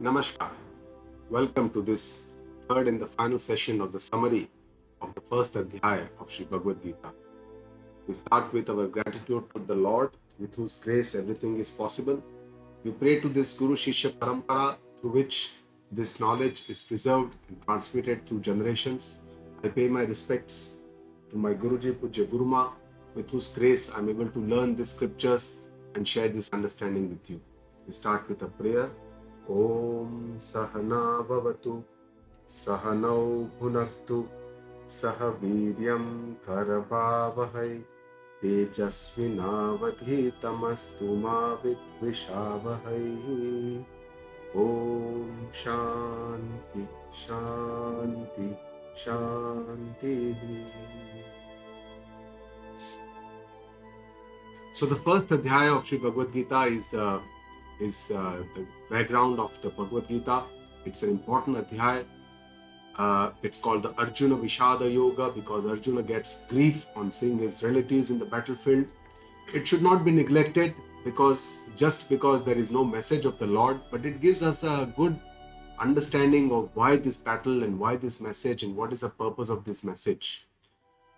Namaskar. Welcome to this third and the final session of the summary of the first Adhyaya of Sri Bhagavad Geeta. We start with our gratitude to the Lord, with whose grace everything is possible. We pray to this Guru Shishya Parampara, through which this knowledge is preserved and transmitted through generations. I pay my respects to my Guruji Pujya Guruma, with whose grace I am able to learn the scriptures and share this understanding with you. We start with a prayer. Om Sahana Bhavatu Sahanau Bhunaktu Saha Viryam Karavavahai Tejasvinavadhitamastu ma vidvishavahai. Om Shanti Shanti Shanti. So the first Adhyaya of Sri Bhagavad Gita is the background of the Bhagavad Gita. It's an important Adhyaya. It's called the Arjuna Vishada Yoga because Arjuna gets grief on seeing his relatives in the battlefield. It should not be neglected because there is no message of the Lord, but it gives us a good understanding of why this battle and why this message and what is the purpose of this message.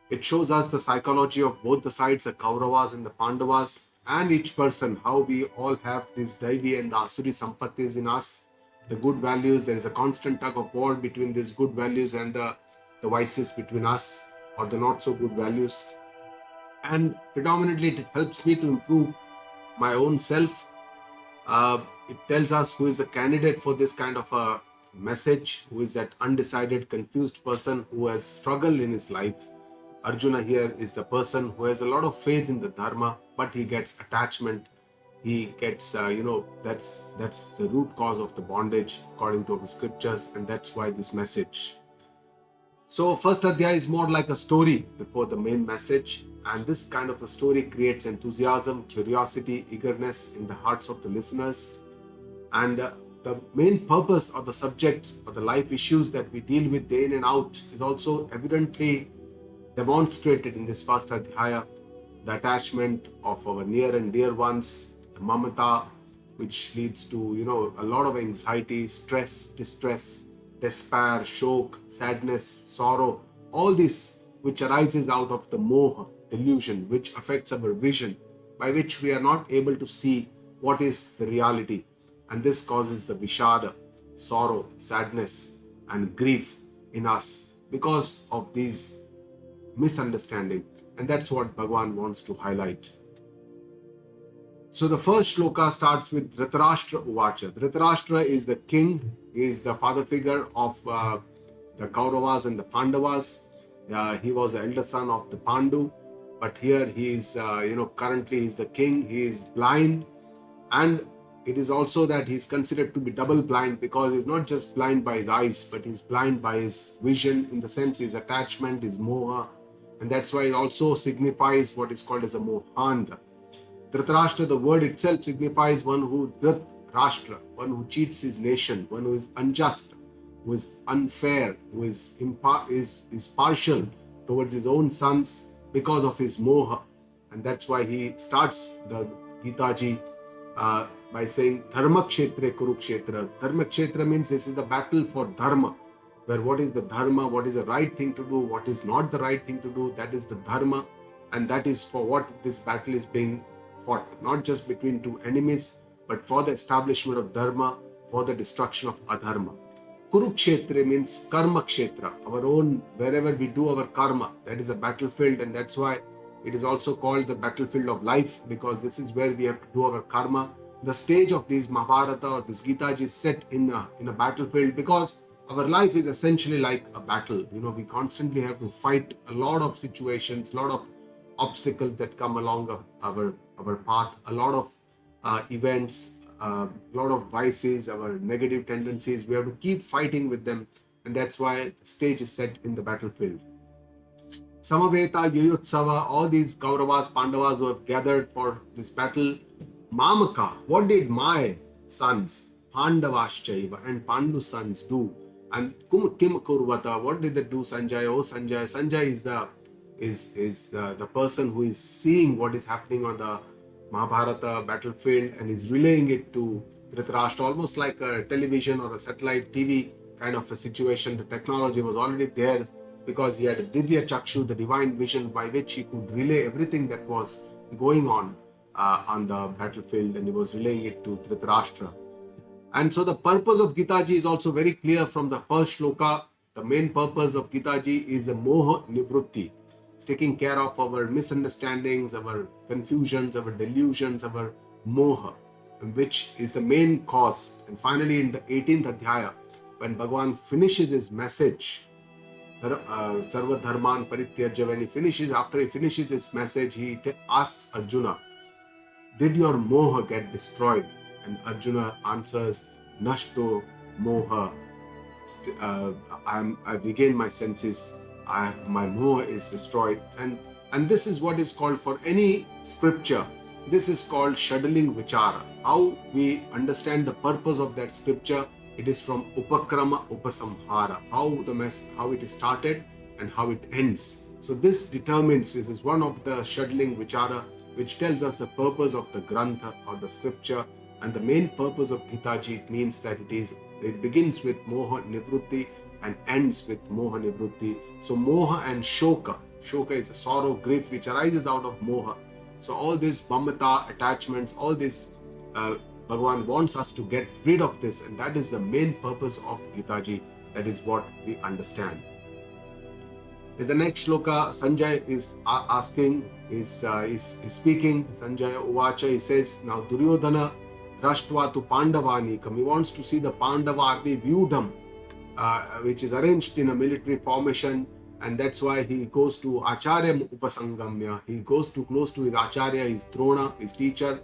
It shows us the psychology of both the sides, the Kauravas and the Pandavas, and each person, how we all have this Daivi and the Asuri Sampattis in us, the good values. There is a constant tug of war between these good values and the vices between us, or the not so good values. And predominantly it helps me to improve my own self. It tells us who is the candidate for this kind of a message, who is that undecided, confused person who has struggled in his life. Arjuna here is the person who has a lot of faith in the Dharma, but he gets attachment. He gets, that's the root cause of the bondage according to the scriptures, and that's why this message. So first Adhyaya is more like a story before the main message, and this kind of a story creates enthusiasm, curiosity, eagerness in the hearts of the listeners. And the main purpose of the subjects or the life issues that we deal with day in and out is also evidently demonstrated in this first Adhyaya. The attachment of our near and dear ones, the mamata, which leads to a lot of anxiety, stress, distress, despair, shok, sadness, sorrow, all this which arises out of the moha, delusion, which affects our vision, by which we are not able to see what is the reality. And this causes the vishada, sorrow, sadness and grief in us because of these misunderstanding. And that's what Bhagavan wants to highlight. So the first shloka starts with Dhritrashtra Uvacha. Dhritrashtra is the king, he is the father figure of the Kauravas and the Pandavas. He was the elder son of the Pandu, but here he is, currently he is the king, he is blind, and it is also that he is considered to be double blind because he's not just blind by his eyes, but he's blind by his vision, in the sense his attachment, his moha, and that's why it also signifies what is called as a mohanda. Dhritarashtra, the word itself signifies one who Dhritrashtra, one who cheats his nation, one who is unjust, who is unfair, who is partial towards his own sons because of his moha. And that's why he starts the Geetaji by saying Dharma Kshetre Kurukshetra. Dharma Kshetra means this is the battle for Dharma, where what is the Dharma, what is the right thing to do, what is not the right thing to do, that is the Dharma. And that is for what this battle is being fought, not just between two enemies, but for the establishment of Dharma, for the destruction of Adharma. Kurukshetra means Karma Kshetra, our own, wherever we do our karma, that is a battlefield, and that's why it is also called the battlefield of life, because this is where we have to do our karma. The stage of this Mahabharata or this Geetaji is set in a battlefield because our life is essentially like a battle. We constantly have to fight a lot of situations, a lot of obstacles that come along our path, a lot of events, a lot of vices, our negative tendencies. We have to keep fighting with them, and that's why the stage is set in the battlefield. Samaveta, Yuyutsava, all these Kauravas, Pandavas who have gathered for this battle. Mamaka, what did my sons, Pandavaschaiva and Pandu sons do? And Kim Kurvata, what did they do, Sanjay? Oh Sanjay. Sanjay is the person who is seeing what is happening on the Mahabharata battlefield and is relaying it to Dhritrashtra, almost like a television or a satellite TV kind of a situation. The technology was already there because he had a Divya Chakshu, the divine vision by which he could relay everything that was going on the battlefield, and he was relaying it to Dhritrashtra. And so the purpose of Geetaji is also very clear from the first shloka. The main purpose of Geetaji is the moha nivrutti. It's taking care of our misunderstandings, our confusions, our delusions, our moha, which is the main cause. And finally, in the 18th Adhyaya, when Bhagavan finishes his message, Sarva Dharman Parityajya, when after he finishes his message, he asks Arjuna, did your moha get destroyed? And Arjuna answers, Nashto moha. I've regained my senses. My moha is destroyed. And this is what is called, for any scripture, this is called Shadaling Vichara. How we understand the purpose of that scripture, it is from Upakrama Upasamhara, how it is started and how it ends. So this determines, this is one of the Shadaling Vichara, which tells us the purpose of the Grantha or the scripture. And the main purpose of Geetaji, it means that it begins with Moha Nivrutti and ends with Moha Nivrutti. So Moha and Shoka. Shoka is a sorrow, grief, which arises out of Moha. So all these Mamata attachments, all this, Bhagavan wants us to get rid of this, and that is the main purpose of Geetaji. That is what we understand. In the next shloka, Sanjay is speaking. Sanjaya Uvacha, he says, now Duryodhana Drashtva tu Pandavanikam. He wants to see the Pandava army Vyudham, which is arranged in a military formation, and that's why he goes to Acharya Upasangamya. He goes too close to his Acharya, his Drona, his teacher,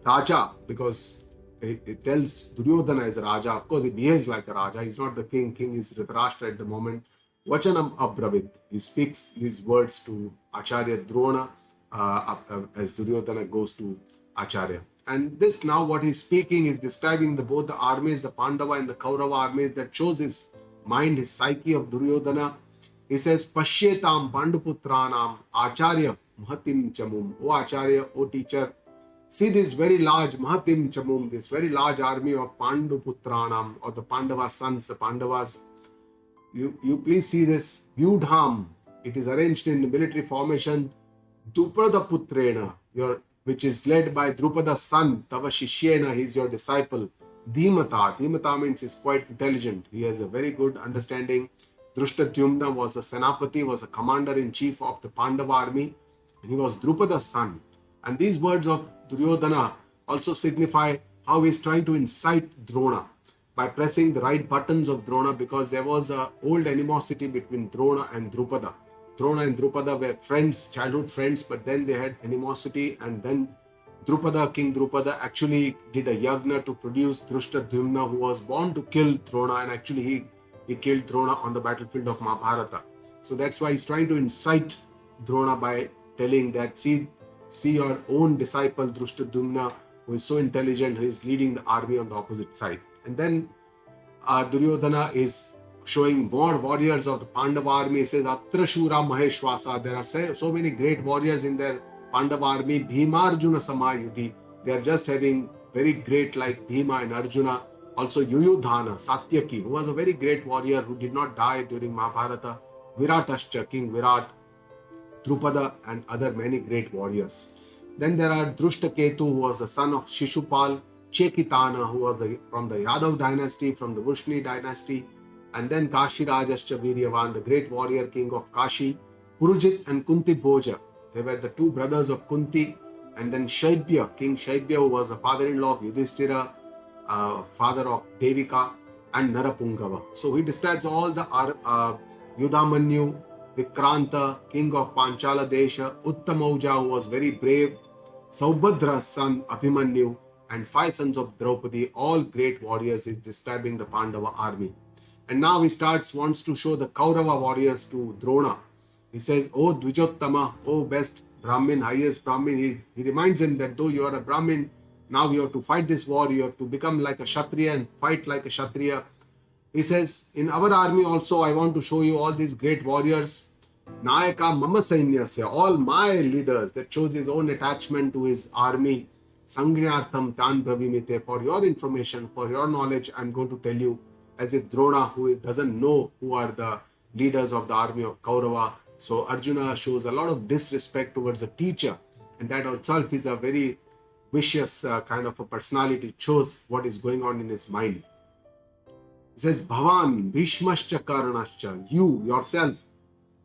Raja, because it tells Duryodhana is a Raja. Of course, he behaves like a Raja. He's not the king. King is Dhritrashtra at the moment. Vachanam Abravit. He speaks these words to Acharya Drona as Duryodhana goes to Acharya. And this now what he's speaking is describing both the armies, the Pandava and the Kaurava armies, that shows his mind, his psyche of Duryodhana. He says, Pashyetam Panduputranam Acharya Mahatim Chamum. O Acharya, O teacher, see this very large Mahatim Chamum, this very large army of Panduputranam, or the Pandava sons, the Pandavas. You please see this Vyudham. It is arranged in the military formation. Drupada Putrena, which is led by Drupada's son, Tava Shishyena, he is your disciple. Dhimata. Dhimata means he's quite intelligent. He has a very good understanding. Drishtadyumna was the Senapati, was a commander-in-chief of the Pandava army, and he was Drupada's son. And these words of Duryodhana also signify how he is trying to incite Drona by pressing the right buttons of Drona, because there was an old animosity between Drona and Drupada. Drona and Drupada were friends, childhood friends, but then they had animosity, and then King Drupada actually did a yagna to produce Drishtadyumna, who was born to kill Drona, and actually he killed Drona on the battlefield of Mahabharata. So that's why he's trying to incite Drona by telling that, see your own disciple Drishtadyumna, who is so intelligent, who is leading the army on the opposite side. And then Duryodhana is showing more warriors of the Pandava army. He says, Atra Shura Maheshwasa. There are so many great warriors in their Pandava army. Bhima Arjuna Samayudhi. They are just having very great, like Bhima and Arjuna. Also Yuyudhana, Satyaki, who was a very great warrior who did not die during Mahabharata. Viratascha, King Virat, Drupada, and other many great warriors. Then there are Drushtaketu, who was the son of Shishupal. Chekitana, who was from the Yadav dynasty, from the Vushni dynasty. And then Kashi Rajascha Viryavan, the great warrior king of Kashi. Purujit and Kunti Bhoja, they were the two brothers of Kunti. And then Shaibya, King Shaibya, who was the father-in-law of Yudhishthira, father of Devika, and Narapungava. So he describes all the Yudhamanyu, Vikranta, king of Panchala Desha, Uttamauja, who was very brave, Saubhadra's son Abhimanyu, and 5 sons of Draupadi, all great warriors. Is describing the Pandava army. And now he wants to show the Kaurava warriors to Drona. He says, O Dvijottama, O best Brahmin, highest Brahmin. He reminds him that though you are a Brahmin, now you have to fight this war, you have to become like a Kshatriya and fight like a Kshatriya. He says, in our army also, I want to show you all these great warriors. Nayaka Mama Sainyasya, all my leaders. That shows his own attachment to his army. Sangnyartham tan bravimite. For your information, for your knowledge, I'm going to tell you, as if Drona, who doesn't know who are the leaders of the army of Kaurava. So Arjuna shows a lot of disrespect towards a teacher, and that itself is a very vicious kind of a personality. It shows what is going on in his mind. He says, Bhavan Bhishmascha Karanascha. You yourself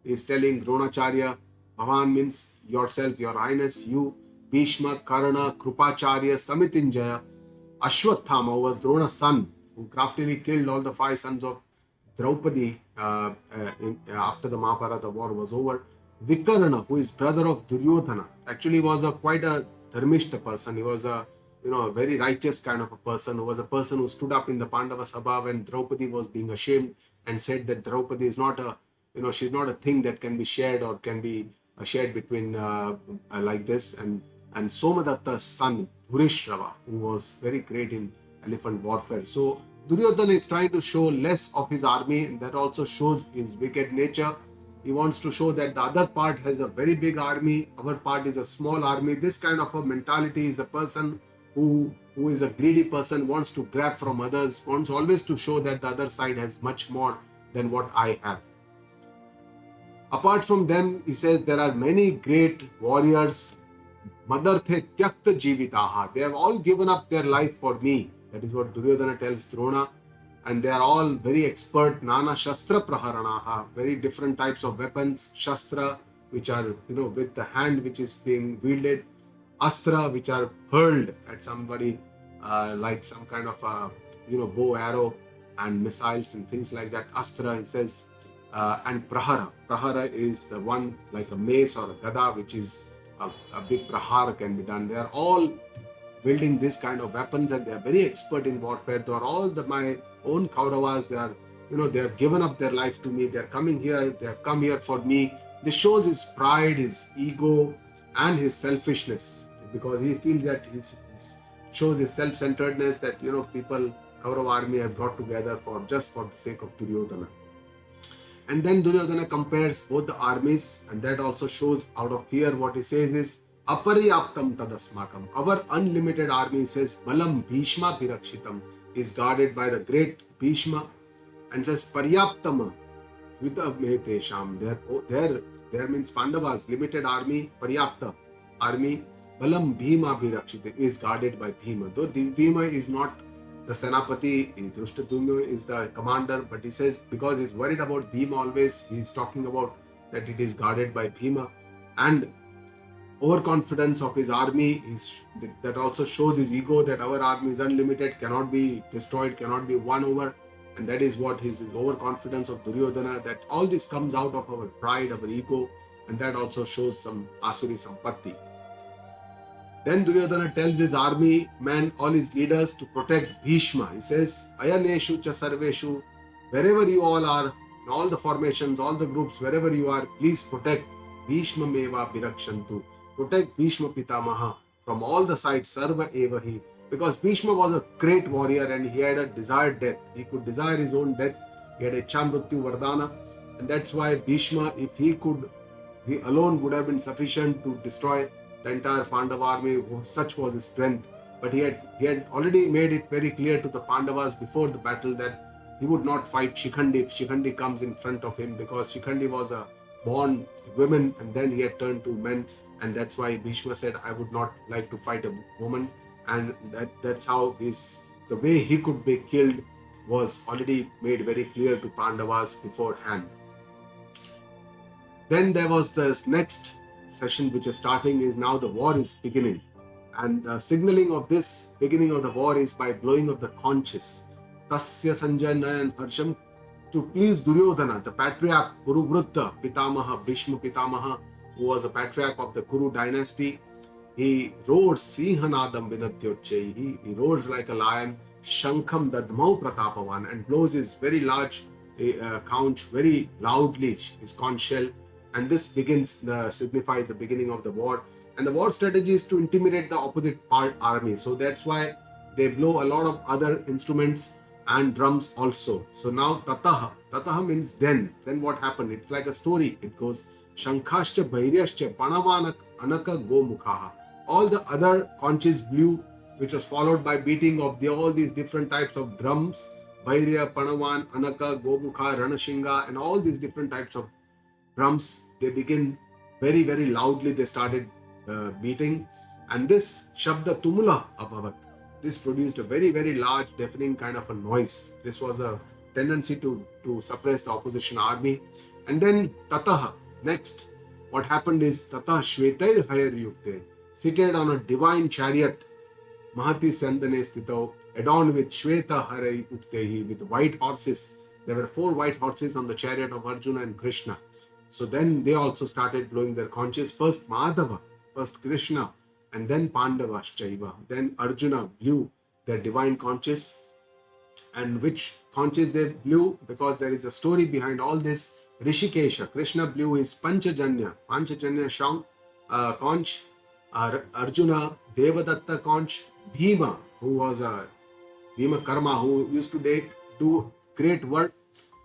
is telling Dronacharya. Bhavan means yourself, your highness. You, Bhishma, Karna, Krupacharya, Samitinjaya, Ashwatthama, who was Drona's son, who craftily killed all the 5 sons of Draupadi after the Mahabharata war was over. Vikarna, who is brother of Duryodhana, actually was quite a dharmishta person. He was a very righteous kind of a person, who was a person who stood up in the Pandava Sabha when Draupadi was being ashamed and said that Draupadi is not she's not a thing that can be shared or can be shared between like this. And Somadatta's son, Bhurishrava, who was very great in elephant warfare. So Duryodhana is trying to show less of his army, and that also shows his wicked nature. He wants to show that the other part has a very big army, our part is a small army. This kind of a mentality is a person who is a greedy person, wants to grab from others, wants always to show that the other side has much more than what I have. Apart from them, he says there are many great warriors. Madarthe tyakta jivitaha. They have all given up their life for me. That is what Duryodhana tells Drona. And they are all very expert. Nana shastra praharanaha. Very different types of weapons. Shastra, which are, with the hand which is being wielded. Astra, which are hurled at somebody, like some kind of bow, arrow, and missiles and things like that. Astra, he says. And prahara. Prahara is the one like a mace or a gada, which is a big prahara can be done. They are all wielding this kind of weapons, and they are very expert in warfare. They are all my own Kauravas. They are, they have given up their life to me. They are coming here. They have come here for me. This shows his pride, his ego, and his selfishness, because he feels that shows his self-centeredness that people, Kaurava army have got together just for the sake of Duryodhana. And then Duryodhana compares both the armies, and that also shows out of fear. What he says is aparyaptam tadasmakam. Our unlimited army, says balam bhishma birakshitam, is guarded by the great Bhishma, and says paryaptam vidamhetesham. There means Pandavas, limited army, paryapta army, balam bhima birakshitam, is guarded by Bhima. Though Bhima is not the Senapati, Dhritrashtra is the commander, but he says because he's worried about Bhima always, he's talking about that it is guarded by Bhima. And overconfidence of his army, that also shows his ego, that our army is unlimited, cannot be destroyed, cannot be won over. And that is what his overconfidence of Duryodhana, that all this comes out of our pride, our ego, and that also shows some Asuri Sampatti. Then Duryodhana tells his army men, all his leaders, to protect Bhishma. He says, Ayaneshu cha sarveshu, wherever you all are, in all the formations, all the groups, wherever you are, please protect Bhishma meva birakshantu. Protect Bhishma Pitamaha from all the sides, sarva evahi. Because Bhishma was a great warrior and he had a desired death. He could desire his own death. He had a Chamrutyu Vardhana. And that's why Bhishma, if he alone would have been sufficient to destroy the entire Pandava army, such was his strength. But he had already made it very clear to the Pandavas before the battle that he would not fight Shikhandi if Shikhandi comes in front of him, because Shikhandi was a born woman and then he had turned to men, and that's why Bhishma said, I would not like to fight a woman. And that's how the way he could be killed was already made very clear to Pandavas beforehand. Then there was this next session which is starting, is now the war is beginning, and the signaling of this beginning of the war is by blowing of the conches. Tasya Sanjaya and Harsham, to please Duryodhana, the patriarch, Kuru Vruddha Pitamaha, Bhishma Pitamaha, who was a patriarch of the Kuru dynasty. He roars Sinhanadam Vinatyoche. He roars like a lion, Shankham Dadmau Pratapavan, and blows his very large conch very loudly, his conch shell. And this signifies the beginning of the war. And the war strategy is to intimidate the opposite part army. So that's why they blow a lot of other instruments and drums also. So now Tataha. Tataha means then. Then what happened? It's like a story. It goes Shankhascha Bhairyascha Panavanak Anaka Gomukhaha. All the other conches blew, which was followed by beating of all these different types of drums, Vairya, Panavan, Anaka, Gomukha, Ranashinga, and all these different types of drums. They begin very, very loudly, they started beating. And this Shabda Tumula Abhavat, this produced a very, very large, deafening kind of a noise. This was a tendency to suppress the opposition army. And then Tataha, next, what happened is Tataha Shvetair Hayar Yukte, seated on a divine chariot, Mahati Sandane Stito, adorned with Shweta Harai Uktehi, with white horses. There were 4 white horses on the chariot of Arjuna and Krishna. So then they also started blowing their conches. First Madhava, first Krishna, and then Pandavaschaiva. Then Arjuna blew their divine conches. And which conches they blew? Because there is a story behind all this. Rishikesha, Krishna blew his Panchajanya conch. Arjuna, Devadatta conch. Bhima, who was a Bhima Karma, who used to do great work.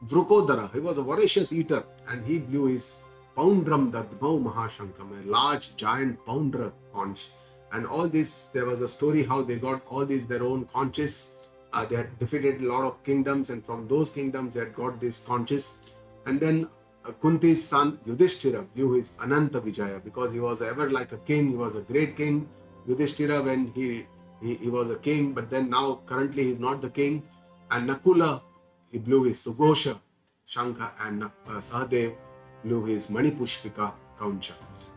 Vrukodara, he was a voracious eater, and he blew his Poundram Dadbhau Mahashankam, a large giant pounder conch. And all this, there was a story how they got all these their own conches. They had defeated a lot of kingdoms, and from those kingdoms they had got these conches. And then Kunti's son Yudhishthira blew his Ananta Vijaya, because he was ever like a king. He was a great king. Yudhishthira, when he was a king, but then now currently he is not the king. And Nakula, he blew his Sugosha Shankha, and Sahadev blew his Manipushpika Kauncha.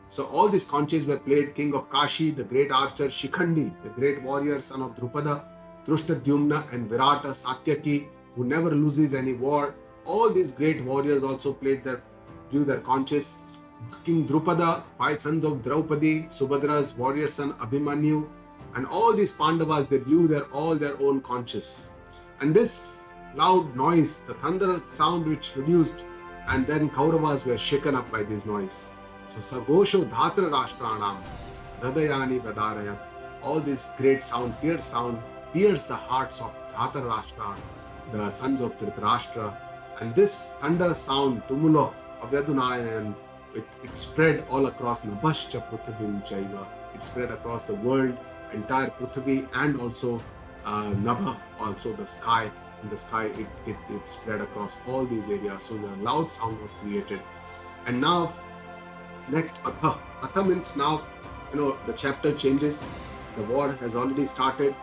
So all these conches were played. King of Kashi, the great archer Shikhandi, the great warrior, son of Drupada, Drushtadyumna, and Virata Satyaki, who never loses any war. All these great warriors also blew their conches. King Drupada, 5 sons of Draupadi, Subhadra's warrior son Abhimanyu, and all these Pandavas, they blew all their own conches. And this loud noise, the thunder sound which produced, and then Kauravas were shaken up by this noise. So Sagosho Dhatra Rashtranam Hradayani Vadarayat, all this great sound, fierce sound, pierced the hearts of Dhatra Rashtra, the sons of Dhritrashtra. And this thunder sound, Tumulo Avyadunaya, it spread all across Nabhascha Prithvim Chaiva. It spread across the world, entire Prithvi, and also Nabha, also the sky. In the sky, it spread across all these areas. So the loud sound was created. And now, next, Atha. Atha means now, the chapter changes. The war has already started.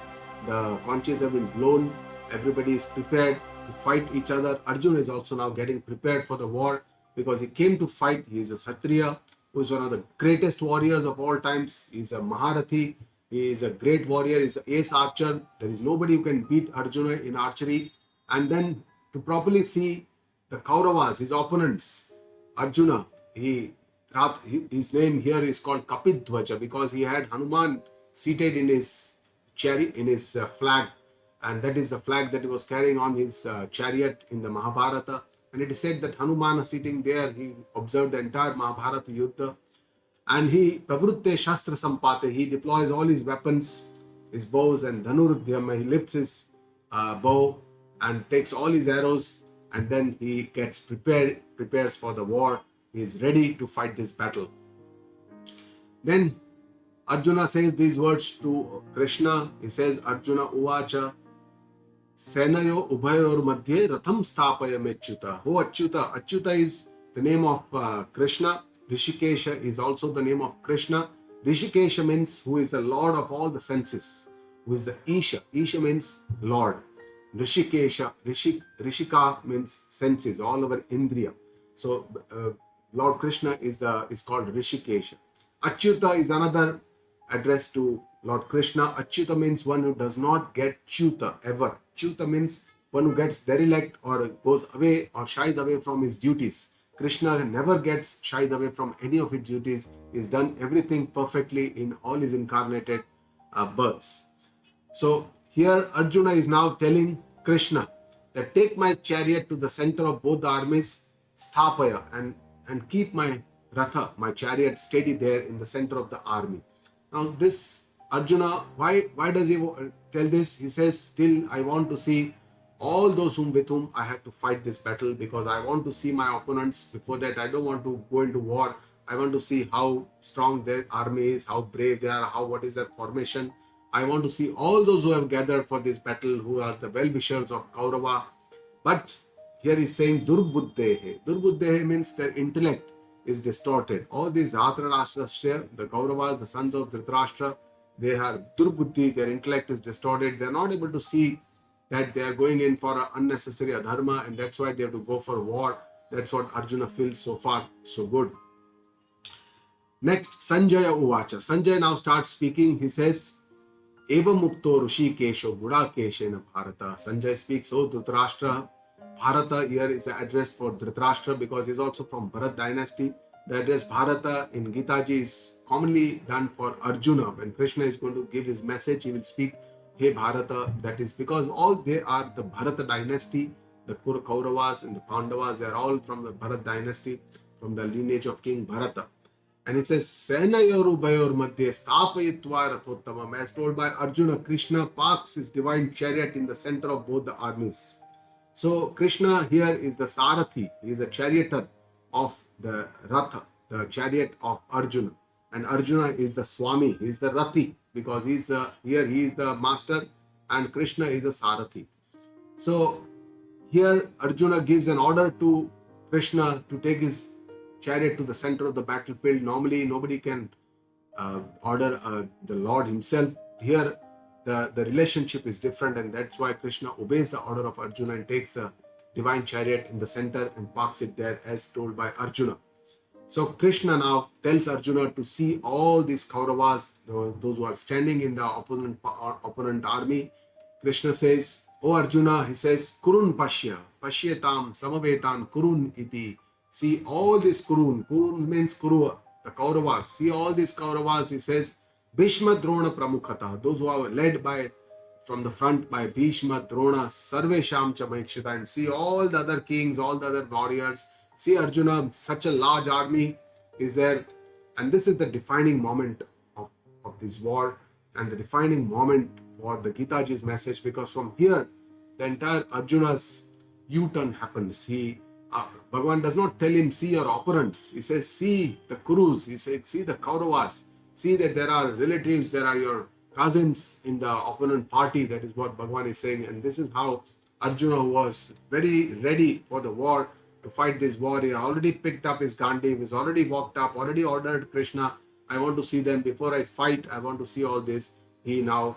The conches have been blown. Everybody is prepared to fight each other. Arjuna is also now getting prepared for the war, because he came to fight. He is a Kshatriya, who is one of the greatest warriors of all times. He is a Maharathi. He is a great warrior. He is an ace archer. There is nobody who can beat Arjuna in archery. And then to properly see the Kauravas, his opponents, Arjuna, his name here is called Kapidhwaja, because he had Hanuman seated in his chariot, in his flag. And that is the flag that he was carrying on his chariot in the Mahabharata. And it is said that Hanuman is sitting there. He observed the entire Mahabharata Yuddha. And he, Pravrutte Shastra Sampate, he deploys all his weapons, his bows, and Dhanurdhyama, he lifts his bow and takes all his arrows, and then he gets prepares for the war. He is ready to fight this battle. Then Arjuna says these words to Krishna. He says, Arjuna Uvacha Senayo Ubhayor Madhye Ratham Stapaya Mechyuta. Oh Achyuta. Achyuta is the name of Krishna. Rishikesha is also the name of Krishna. Rishikesha means who is the Lord of all the senses, who is the Isha. Isha means Lord. Rishikesha, Rishika means senses, all over Indriya. So Lord Krishna is called Rishikesha. Achyuta is another address to Lord Krishna. Achyuta means one who does not get Chuta ever. Chuta means one who gets derelict or goes away or shies away from his duties. Krishna never shies away from any of his duties. He's done everything perfectly in all his incarnated births. So here Arjuna is now telling Krishna that take my chariot to the center of both the armies, Sthapaya, and keep my Ratha, my chariot, steady there in the center of the army. Now this Arjuna, why does he tell this? He says, still I want to see all those with whom I have to fight this battle, because I want to see my opponents. Before that, I don't want to go into war I want to see how strong their army is, how brave they are, what is their formation. I want to see all those who have gathered for this battle, who are the well-wishers of Kaurava. But here he's saying Durbuddhehe. Durbuddhehe means their intellect is distorted. All these Dhritrashtra, the Kauravas, the sons of Dhritrashtra, they are Durbuddhi, their intellect is distorted. They are not able to see that they are going in for an unnecessary adharma, and that's why they have to go for war. That's what Arjuna feels so far, so good. Next, Sanjaya Uvacha. Sanjay now starts speaking. He says, Eva Mukto Rushikesho Gudakeshena Bharata. Sanjay speaks, oh Dhritarashtra. Bharata here is the address for Dhritarashtra because he's also from Bharat dynasty. The address Bharata in Geetaji is commonly done for Arjuna. When Krishna is going to give his message, he will speak, Hey Bharata. That is because all they are the Bharata dynasty. The Kauravas and the Pandavas, they are all from the Bharat dynasty, from the lineage of King Bharata. And it says, Senayoru Bayor Madhye Stapayitva Rathottamam. As told by Arjuna, Krishna parks his divine chariot in the center of both the armies. So Krishna here is the Sarathi. He is a charioteer of the Ratha, the chariot of Arjuna. And Arjuna is the Swami. He is the Rathi because he is the master and Krishna is a Sarathi. So here Arjuna gives an order to Krishna to take his chariot to the center of the battlefield. Normally nobody can order the Lord himself. Here the relationship is different, and that's why Krishna obeys the order of Arjuna and takes the divine chariot in the center and parks it there as told by Arjuna. So Krishna now tells Arjuna to see all these Kauravas, those who are standing in the opponent army. Krishna says, O Arjuna, he says, Kurun Pashya, Pashyetam Samavetan Kurun iti. See all these Kurun. Kurun means Kuru, the Kauravas. See all these Kauravas, he says, Bhishma Drona Pramukhata. Those who are led from the front by Bhishma, Drona, Sarvesham Chamekshita. And see all the other kings, all the other warriors. See Arjuna, such a large army is there. And this is the defining moment of this war and the defining moment for the Geetaji's message, because from here, the entire Arjuna's U-turn happens. Bhagavan does not tell him, see your opponents. He says, see the Kurus. He says, see the Kauravas. See that there are relatives, there are your cousins in the opponent party. That is what Bhagavan is saying. And this is how Arjuna was very ready for the war, to fight this war. He already picked up his Gandhi. He was already walked up, already ordered Krishna, I want to see them before I fight. I want to see all this. He now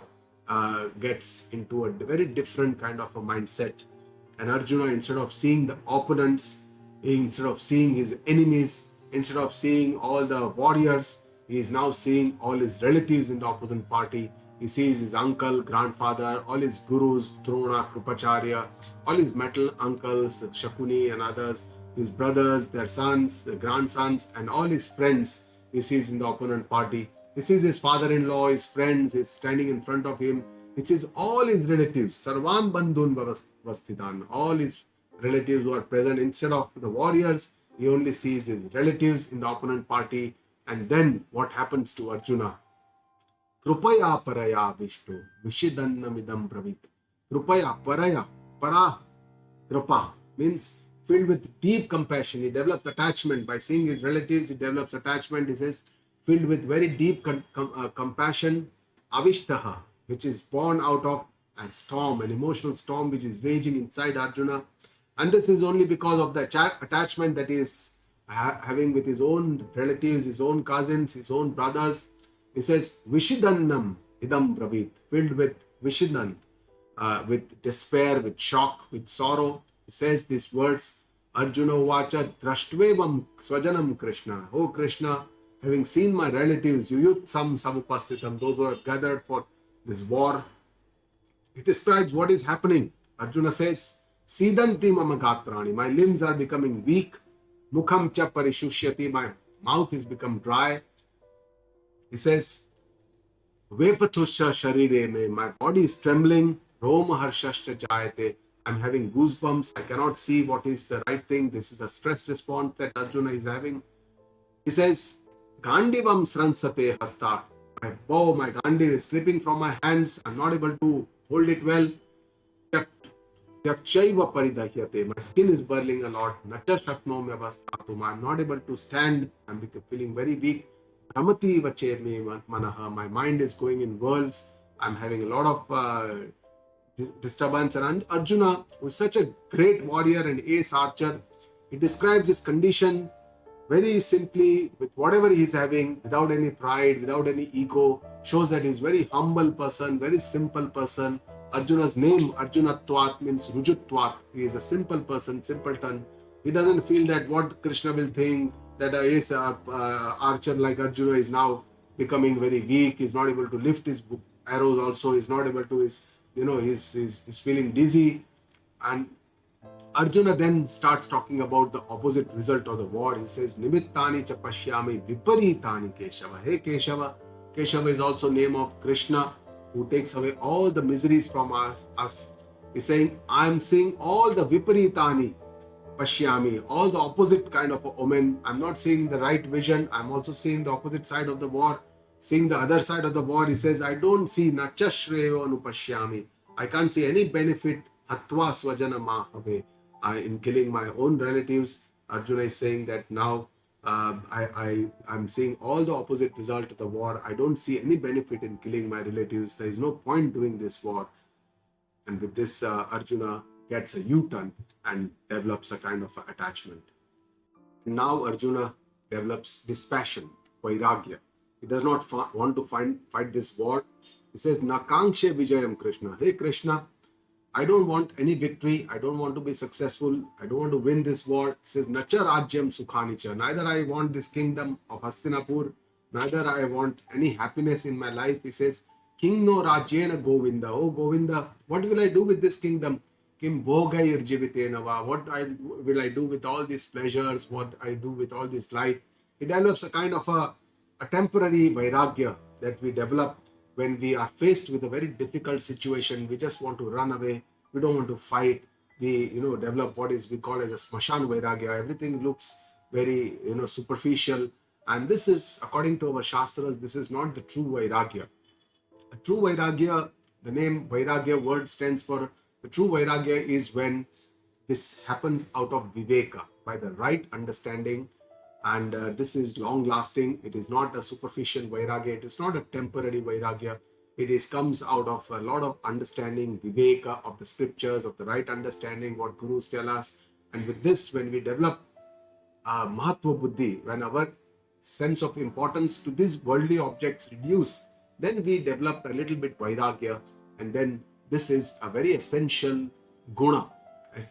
gets into a very different kind of a mindset. And Arjuna, instead of seeing the opponents, instead of seeing his enemies, instead of seeing all the warriors, he is now seeing all his relatives in the opposite party. He sees his uncle, grandfather, all his gurus, Drona, Krupacharya, all his metal uncles, Shakuni and others, his brothers, their sons, their grandsons, and all his friends he sees in the opponent party. He sees his father-in-law, his friends, is standing in front of him. He sees all his relatives, Sarvan Bandhun Vastitan, all his relatives who are present. Instead of the warriors, he only sees his relatives in the opponent party. And then what happens to Arjuna? Krupaya Paraya Vishnu, Vishidannamidam Bravit. Krupaya Paraya, Para, Krupa means filled with deep compassion. He develops attachment by seeing his relatives. He develops attachment. He says, filled with very deep compassion, Avishtaha, which is born out of a storm, an emotional storm which is raging inside Arjuna. And this is only because of the attachment that he is having with his own relatives, his own cousins, his own brothers. He says, Vishidannam idam bravit, filled with Vishidan, with despair, with shock, with sorrow. He says these words, Arjuna Vacha Drashtvevam Swajanam Krishna. Oh Krishna, having seen my relatives, Yuyutsam Samupastitam, those who have gathered for this war. It describes what is happening. Arjuna says, Sidanti mama gatrani, my limbs are becoming weak. Mukham cha parishusyati, my mouth is become dry. He says, Vepathusha sharire me, my body is trembling. Roma harshashcha jayate, I'm having goosebumps. I cannot see what is the right thing. This is the stress response that Arjuna is having. He says, Gandivam sransate hasta, my bow, my Gandhi is slipping from my hands. I'm not able to hold it well. Yakshaiva paridahyate. My skin is burning a lot. Nacha shaknomi avasthatum. I'm not able to stand. I'm feeling very weak. Ramati vacheme manaha. My mind is going in whirls. I'm having a lot of disturbance. And Arjuna was such a great warrior and ace archer. He describes his condition very simply with whatever he's having, without any pride, without any ego, shows that he's very humble person, very simple person. Arjuna's name, Arjunatvat, means Rujutvat. He is a simple person, simpleton. He doesn't feel that what Krishna will think, that a ace archer like Arjuna is now becoming very weak. He's not able to lift his arrows also. He's not able to, he's feeling dizzy. And Arjuna then starts talking about the opposite result of the war. He says, Nimittani cha pashyami viparitani Keshava. Hey Keshava. Keshava is also name of Krishna, who takes away all the miseries from us. He's saying, I'm seeing all the viparitani pashyami, all the opposite kind of omen. I'm not seeing the right vision. I'm also seeing the opposite side of the war. Seeing the other side of the war, he says, I don't see nacha shreyo anupashyami. I can't see any benefit hatva swajana mahave. In killing my own relatives. Arjuna is saying that now I'm seeing all the opposite result of the war. I don't see any benefit in killing my relatives. There is no point doing this war. And with this, Arjuna gets a U-turn and develops a kind of attachment. Now Arjuna develops dispassion, vairagya. He does not want to fight this war. He says, Nakankshe Vijayam Krishna. Hey Krishna, I don't want any victory. I don't want to be successful. I don't want to win this war. He says, Nacha Rajyam Sukhanicha. Neither I want this kingdom of Hastinapur, neither I want any happiness in my life. He says, King no Rajyena Govinda. Oh Govinda, what will I do with this kingdom? Kim Bhogai Irjivitenava. What will I do with all these pleasures? What I do with all this life? It develops a kind of a temporary vairagya that we develop when we are faced with a very difficult situation. We just want to run away. We don't want to fight. We, develop what is we call as a smashan vairagya. Everything looks very, superficial. And this is, according to our shastras, this is not the true vairagya. A true vairagya, the name vairagya word stands for, the true vairagya is when this happens out of viveka, by the right understanding. And this is long lasting. It is not a superficial vairagya. It is not a temporary vairagya. It comes out of a lot of understanding, viveka of the scriptures, of the right understanding, what gurus tell us. And with this, when we develop mahatva buddhi, when our sense of importance to these worldly objects reduce, then we develop a little bit vairagya. And then this is a very essential guna,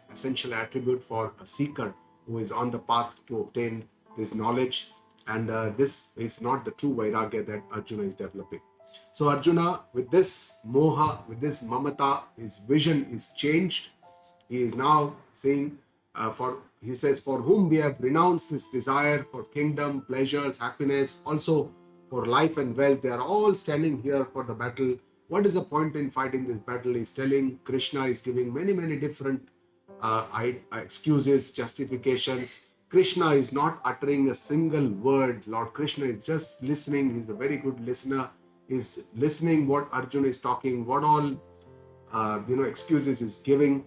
essential attribute for a seeker who is on the path to obtain this knowledge. And this is not the true vairagya that Arjuna is developing. So Arjuna, with this moha, with this mamata, his vision is changed. He is now saying, he says, for whom we have renounced this desire for kingdom, pleasures, happiness, also for life and wealth, they are all standing here for the battle. What is the point in fighting this battle? He's telling, Krishna is giving many, many different excuses, justifications. Krishna is not uttering a single word. Lord Krishna is just listening. He's a very good listener. He's listening what Arjuna is talking, what all excuses he's giving.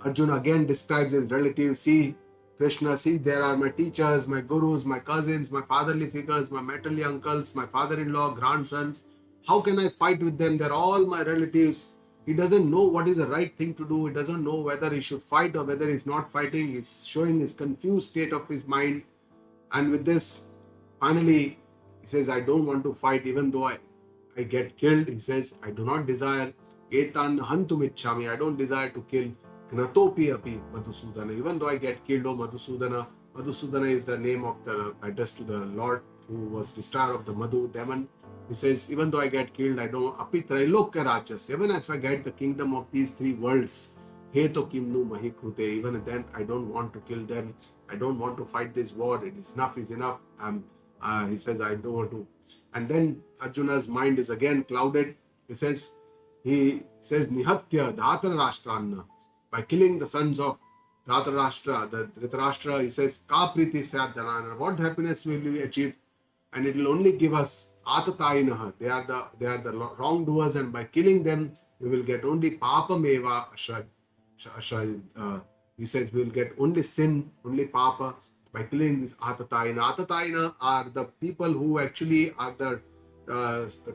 Arjuna again describes his relatives. See, Krishna, see, there are my teachers, my gurus, my cousins, my fatherly figures, my maternal uncles, my father-in-law, grandsons. How can I fight with them? They're all my relatives. He doesn't know what is the right thing to do. He doesn't know whether he should fight or whether he's not fighting. He's showing his confused state of his mind. And with this, finally, he says, I don't want to fight even though I get killed. He says, I do not desire etan hantumichami. I don't desire to kill Gnatopi api Madhusudana. Even though I get killed, oh Madhusudana. Madhusudana is the name of the address to the Lord who was destroyer of the Madhu demon. He says, even though I get killed, I don't, api trailokya rajas, even if I get the kingdom of these three worlds, heto kimnu mahikrute, even then I don't want to kill them. I don't want to fight this war. It is enough, he says, I don't want to. And then Arjuna's mind is again clouded. He says, Nihatya Dhritrashtra, by killing the sons of Dhritrashtra, he says, Ka priti saddhanana, what happiness will we achieve? And it will only give us atatayinaha. They are the wrongdoers, and by killing them, we will get only papameva he says we will get only sin, only papa by killing this Atatayana. Atatayana are the people who actually are the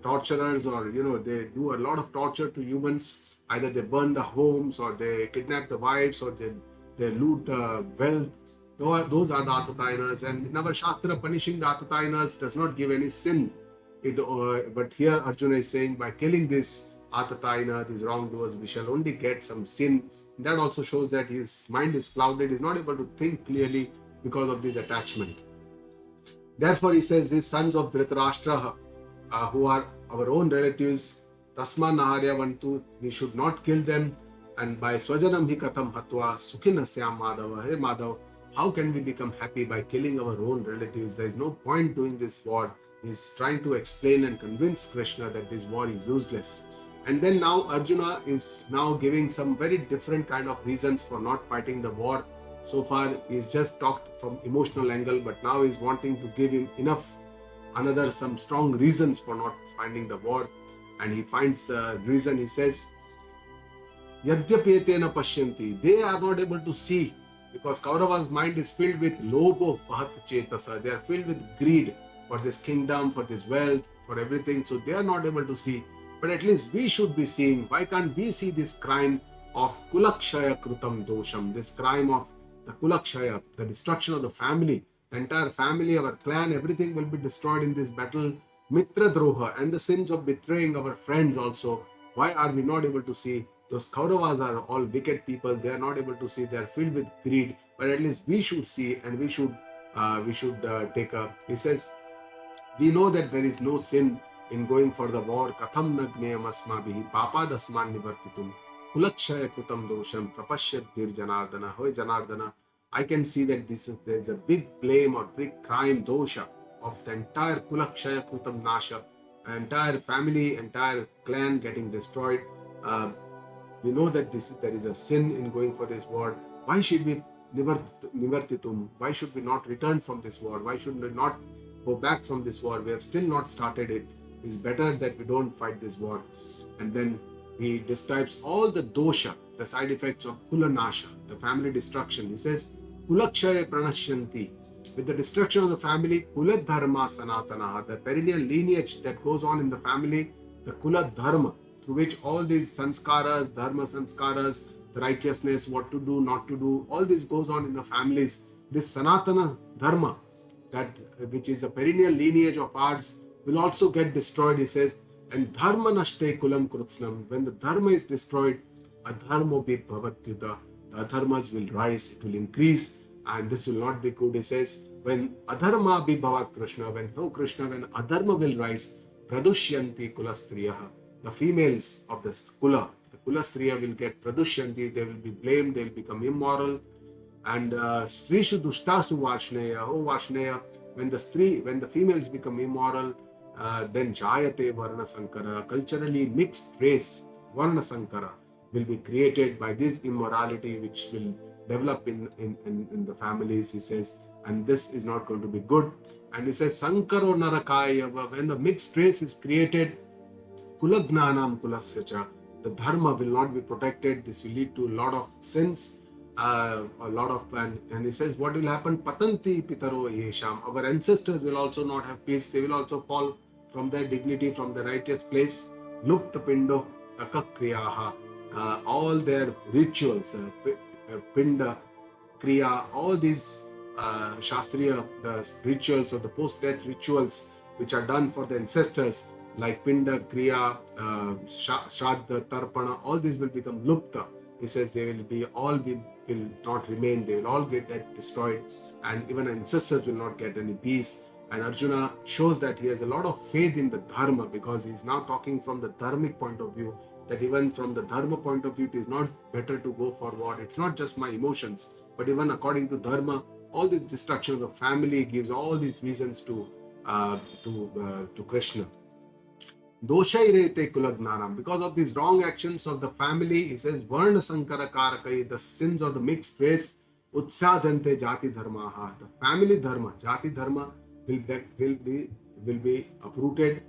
torturers, or they do a lot of torture to humans. Either they burn the homes, or they kidnap the wives, or they loot the wealth. Those are the Atatayanas. And in our Shastra, punishing the Atatayanas does not give any sin. But here Arjuna is saying by killing this Atatayana, these wrongdoers, we shall only get some sin. That also shows that his mind is clouded. He's not able to think clearly because of this attachment. Therefore, he says, his sons of Dhritrashtra, who are our own relatives, Tasma Naharya Vantu, we should not kill them. And by Swajanam hi katham hatva sukhina syam Madhava. Hey Madhav, how can we become happy by killing our own relatives? There is no point doing this war. He's trying to explain and convince Krishna that this war is useless. And then now Arjuna is now giving some very different kind of reasons for not fighting the war. So far he's just talked from emotional angle, but now he's wanting to give him some strong reasons for not finding the war. And he finds the reason. He says, Yadyapetena pashyanti, they are not able to see, because Kaurava's mind is filled with lobo pahat chetasa. They are filled with greed for this kingdom, for this wealth, for everything. So they are not able to see. But at least we should be seeing. Why can't we see this crime of kulakshaya krutam dosham, this crime of the kulakshaya, the destruction of the family, the entire family, our clan, everything will be destroyed in this battle. Mitra droha, and the sins of betraying our friends also. Why are we not able to see? Those Kauravas are all wicked people. They are not able to see. They are filled with greed. But at least we should see, and we should take a. He says, we know that there is no sin in going for the war. Katham nagneyam asmabihi papa dasman nivartitum kulakshaya krutam dosham prapashyat vir janardana. Hoy Janardana, I can see that there is a big blame or big crime, dosha, of the entire kulakshaya krutam nasha, entire family, entire clan getting destroyed. We know that there is a sin in going for this war. Why should we nivartitum? Why should we not return from this war? Why should we not go back from this war? We have still not started it. It's better that we don't fight this war. And then he describes all the dosha, the side effects of kulanasha, the family destruction. He says, kulakshaya pranashyanti. With the destruction of the family, kula dharma sanatana, the perennial lineage that goes on in the family, the kula dharma, through which all these sanskaras, dharma sanskaras, the righteousness, what to do, not to do, all this goes on in the families. This sanatana dharma, that which is a perennial lineage of ours, will also get destroyed, he says. And dharma nashte kulam krutsnam, when the dharma is destroyed, adharmo bhi bhavatyuta, the adharmas will rise, it will increase, and this will not be good. He says, when adharma bhi bhavat Krishna, when adharma will rise, pradushyanti kulastriyaha, the females of the kulastriya will get pradushyanti, they will be blamed, they will become immoral. And Srishu dushtasu varshneya, oh Varshneya, when the females become immoral, then jayate varna sankara, culturally mixed race, varna sankara, will be created by this immorality which will develop in the families, he says, and this is not going to be good. And he says, sankaro narakaya, when the mixed race is created, kulagnanam kulasyacha, the dharma will not be protected. This will lead to a lot of sins, and he says, what will happen? Patanti pitaro yesham, our ancestors will also not have peace. They will also fall from their dignity, from the righteous place. Lupta pindo takakriyaha, all their rituals, pinda kriya, all these shastriya, the rituals or the post-death rituals which are done for the ancestors, like pinda kriya, shraddha, tarpana, all these will become lupta. He says they will not remain, they will all get destroyed, and even ancestors will not get any peace. And Arjuna shows that he has a lot of faith in the dharma, because he is now talking from the dharmic point of view, that even from the dharma point of view, it is not better to go for war. It's not just my emotions, but even according to dharma, all the destruction of the family gives all these reasons to Krishna. Doshairete kulagnanam, because of these wrong actions of the family, he says, varna sankara karakai, the sins of the mixed race, utsadante jati dharmaha, the family dharma, jati dharma will be uprooted.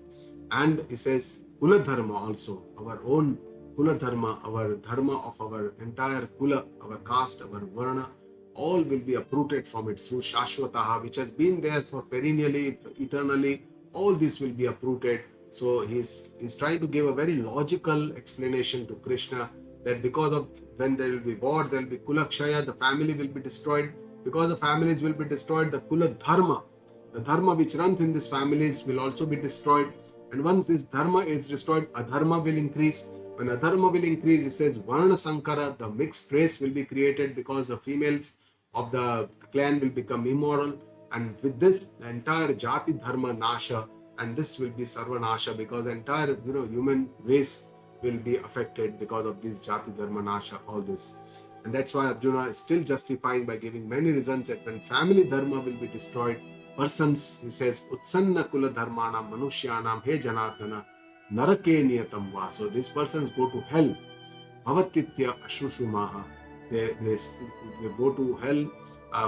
And he says, kula dharma also, our own Kula Dharma, our Dharma of our entire Kula, our caste, our Varna, all will be uprooted from its root, Shashwataha, which has been there for perennially, eternally. All this will be uprooted. So he's trying to give a very logical explanation to Krishna that because of when there will be war, there will be Kulakshaya, the family will be destroyed. Because the families will be destroyed, the Kula Dharma, the Dharma which runs in these families will also be destroyed. And once this Dharma is destroyed, Adharma will increase. When Adharma will increase, it says Varna Sankara, the mixed race will be created because the females of the clan will become immoral. And with this, the entire Jati Dharma Nasha, and this will be Sarva Nasha because the entire human race will be affected because of this Jati Dharma Nasha, all this. And that's why Arjuna is still justifying by giving many reasons that when family dharma will be destroyed, persons, he says, Utsanna Kula Dharmanam Manushyanam He Janardana Narake Niyatam Va. So these persons go to hell. Bhavatitya Ashushumaha. They go to hell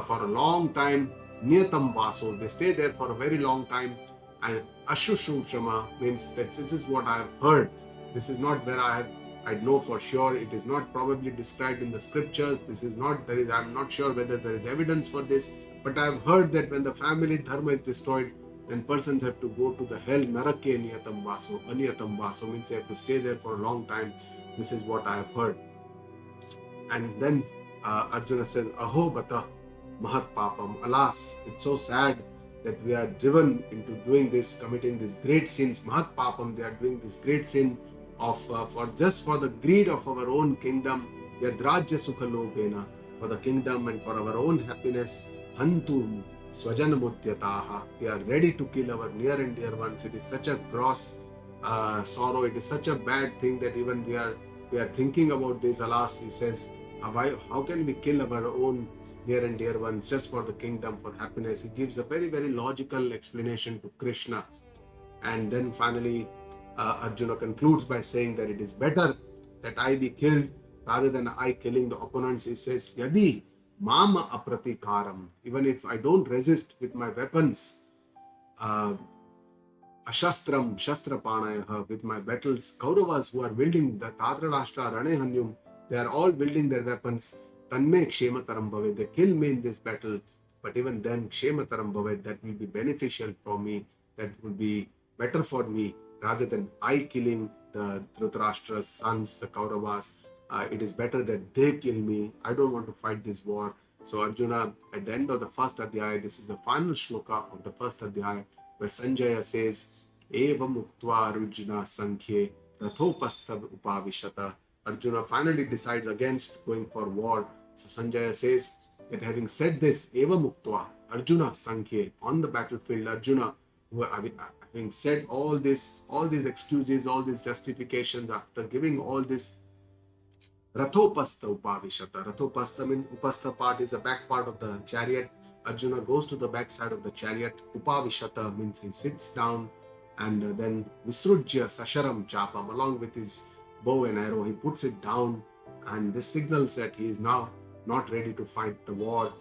for a long time. Niyatam Vaso. They stay there for a very long time. And Ashushushama means that this is what I have heard. This is not where I know for sure. It is not probably described in the scriptures. This is not, I'm not sure whether there is evidence for this. But I have heard that when the family dharma is destroyed, then persons have to go to the hell. Narake niyatam vaso. Aniyatam vaso means they have to stay there for a long time. This is what I have heard. And then Arjuna says, Aho bata mahat papam. Alas, it's so sad that we are driven into doing this, committing these great sins. Mahat papam, they are doing this great sin of for the greed of our own kingdom. Yadrajya sukha lobena, for the kingdom and for our own happiness. Hantum swajanamutyataha. We are ready to kill our near and dear ones. It is such a gross sorrow. It is such a bad thing that even we are thinking about this. Alas, he says, how can we kill our own near and dear ones just for the kingdom, for happiness? He gives a very, very logical explanation to Krishna. And then finally, Arjuna concludes by saying that it is better that I be killed rather than I killing the opponents. He says, Yadi mama apratikaram. Even if I don't resist with my weapons, ashastram shastrapanayaha, with my battles, Kauravas who are wielding the Dhritrashtra Ranehanyum, they are all wielding their weapons. Tanme kshemataram bhavet. They kill me in this battle, but even then kshemataram bhavet, that will be beneficial for me, that will be better for me rather than I killing the Dhritrashtra's sons, the Kauravas. It is better that they kill me. I don't want to fight this war. So Arjuna, at the end of the first Adhyaya, this is the final shloka of the first Adhyaya, where Sanjaya says, Evam uktva Arjuna sankhye rathopastha upavishata. Arjuna finally decides against going for war. So Sanjaya says that having said this, Evam uktva Arjuna sankhye, on the battlefield, Arjuna, who having said all these excuses, all these justifications, after giving all this, Rathopastha upavishata. Rathopastha means upastha part is the back part of the chariot. Arjuna goes to the back side of the chariot. Upavishata means he sits down, and then Visrujya Sasharam Chapam, along with his bow and arrow, he puts it down, and this signals that he is now not ready to fight the war.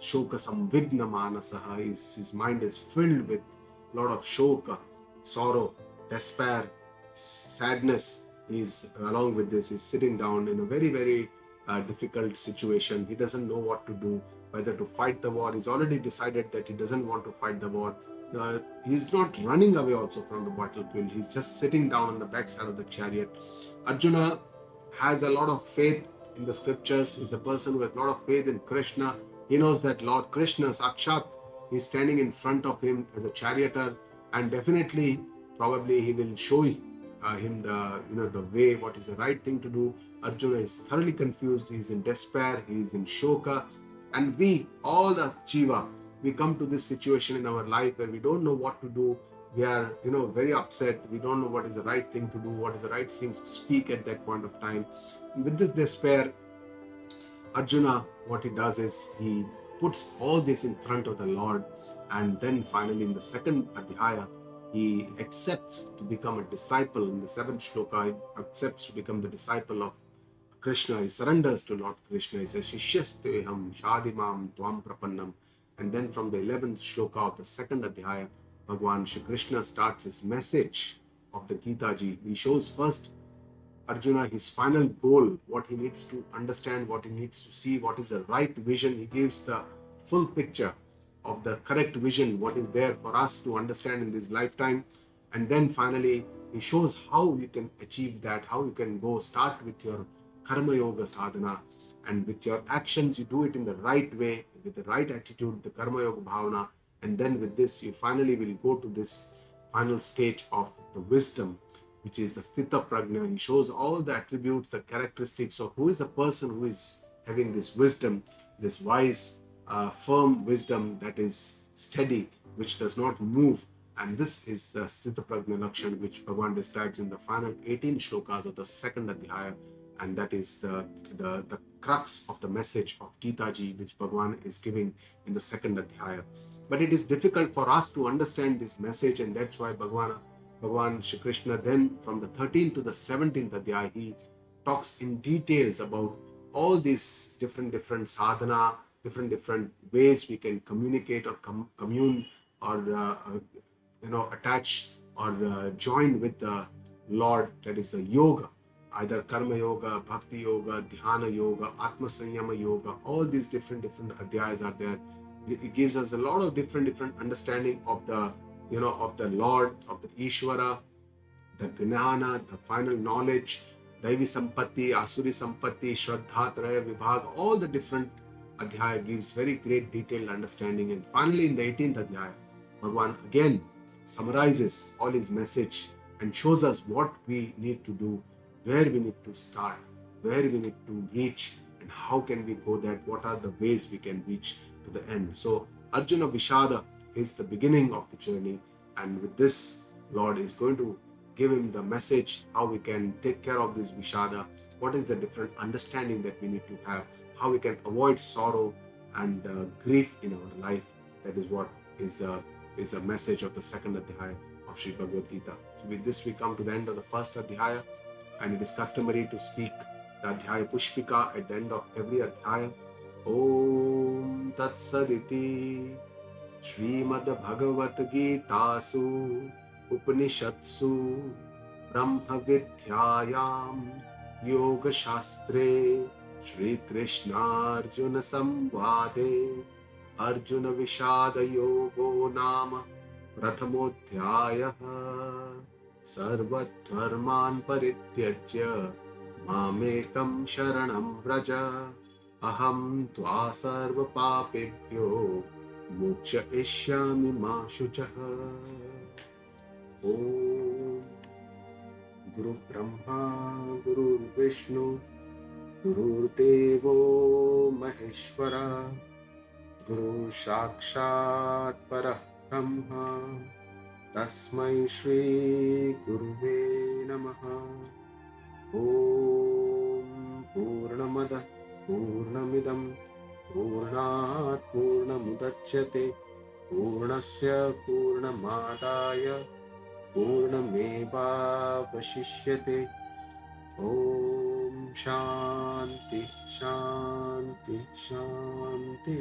Shoka samvigna manasaha, his mind is filled with a lot of shoka, sorrow, despair, sadness. He's, along with this, he's sitting down in a very, very difficult situation. He doesn't know what to do, whether to fight the war. He's already decided that he doesn't want to fight the war. He's not running away also from the battlefield. He's just sitting down on the backside of the chariot. Arjuna has a lot of faith in the scriptures. He's a person who has a lot of faith in Krishna. He knows that Lord Krishna, Sakshat, is standing in front of him as a charioteer, and definitely, probably he will show him the way, what is the right thing to do. Arjuna is thoroughly confused. He is in despair. He is in shoka. And we, all the Jiva, we come to this situation in our life where we don't know what to do. We are, very upset. We don't know what is the right thing to do, what is the right thing to speak at that point of time. And with this despair, Arjuna, what he does is he puts all this in front of the Lord. And then finally in the second Adhyaya, he accepts to become a disciple. In the 7th shloka, he accepts to become the disciple of Krishna. He surrenders to Lord Krishna. He says, Shishyasteham shadimam tvam prapannam. And then from the 11th shloka of the 2nd Adhyaya, Bhagwan Shri Krishna starts his message of the Geetaji. He shows first Arjuna his final goal, what he needs to understand, what he needs to see, what is the right vision. He gives the full picture of the correct vision, what is there for us to understand in this lifetime. And then finally, he shows how you can achieve that, how you can go start with your karma yoga sadhana, and with your actions, you do it in the right way, with the right attitude, the karma yoga bhavana. And then with this, you finally will go to this final stage of the wisdom, which is the Sthita Prajna. He shows all the attributes, the characteristics of who is the person who is having this wisdom, this wise, firm wisdom that is steady, which does not move. And this is the Sthita Prajna Lakshan, which Bhagavan describes in the final 18 shlokas of the second Adhyaya. And that is the crux of the message of Geetaji, which Bhagavan is giving in the second Adhyaya. But it is difficult for us to understand this message, and that's why Bhagavan Shree Krishna then from the 13th to the 17th Adhyaya, he talks in details about all these different sadhana, different ways we can communicate or commune or attach or join with the Lord. That is the yoga, either karma yoga, bhakti yoga, dhyana yoga, atma sanyama yoga. All these different adhyayas are there. It gives us a lot of different understanding of the of the Lord, of the Ishvara, the Gnana, the final knowledge, Daivi Sampatti, Asuri Sampatti, Shraddha, Traya, Vibhag. All the different Adhyaya gives very great detailed understanding. And finally in the 18th Adhyaya, Bhagavan again summarizes all his message and shows us what we need to do, where we need to start, where we need to reach, and how can we go that, what are the ways we can reach to the end. So Arjuna Vishada is the beginning of the journey, and with this, Lord is going to give him the message how we can take care of this Vishada, what is the different understanding that we need to have, how we can avoid sorrow and grief in our life. That is what is a message of the second Adhyaya of Sri Bhagavad Gita. So with this, we come to the end of the first Adhyaya, and it is customary to speak the Adhyaya Pushpika at the end of every Adhyaya. Om Tat Saditi Srimad Bhagavad Gitasu Upanishatsu Brahma Vidyayam Yoga Shastre Shree Krishna Arjuna Samvade Arjuna Vishada Yogo Nama Prathamodhyaya Sarvatharman Parityajya Mamekam Sharanam Vraja Aham Tva Sarva Papebhyo Moksha Ishyami Ma Shuchaha. Om Guru Brahma Guru Vishnu Guru Devo Maheshwara Guru Sakshat Parah Brahma Tasmai Shri Guruve Namaha. Om Purnamada Purnamidam Purnat Purnamudachyate Purnasya Purnamadaya Purnameva Vashishyate. Om Shanti Shanti Shanti.